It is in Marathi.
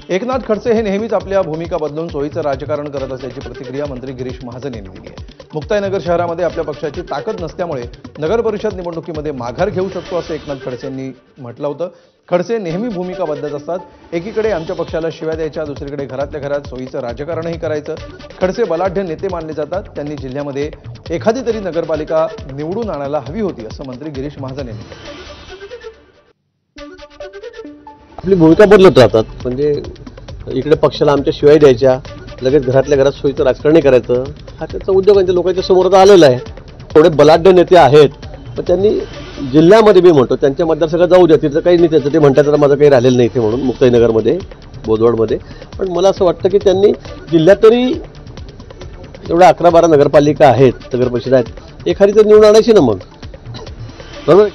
एकनाथ खडसे हे नेहमीच आपल्या भूमिका बदलून सोयीचं राजकारण करत असल्याची प्रतिक्रिया मंत्री गिरीश महाजन यांनी दिली आहे। मुक्ताईनगर शहरामध्ये आपल्या पक्षाची ताकद नसल्यामुळे नगर परिषद निवडणुकीमध्ये माघार घेऊ शकतो असं एकनाथ खडसे यांनी म्हटलं होतं। खडसे नेहमी भूमिका बदलत असतात। एकीकडे आमच्या पक्षाला शिव्या द्यायच्या, दुसरीकडे घरातल्या घरात सोयीचं राजकारणही करायचं। खडसे बलाढ्य नेते मानले जातात। त्यांनी जिल्ह्यामध्ये एखादी तरी नगरपालिका निवडून आणायला हवी होती असं मंत्री गिरीश महाजन यांनी म्हटलं। आपली भूमिका बदलत राहतात। म्हणजे इकडे पक्षाला आमच्या शिवाय द्यायच्या, लगेच घरातल्या घरात सोयीचं राजकारण करायचं, हा त्याचा उद्योग लोकांच्या समोर आलेला आहे। थोडे बलाढ्य नेते आहेत, पण त्यांनी जिल्ह्यामध्ये मी म्हणतो त्यांच्या मतदारसंघात जाऊ द्या, तिथं काही नाही, त्याचं ते म्हणतात तर माझं काही राहिलेलं नाही इथे म्हणून मुक्ताईनगरमध्ये बोदवडमध्ये। पण मला असं वाटतं की त्यांनी जिल्ह्यात तरी एवढ्या 11-12 नगरपालिका आहेत, नगर परिषद आहेत, एखादी तर निवडून आणायची ना मग, बरोबर।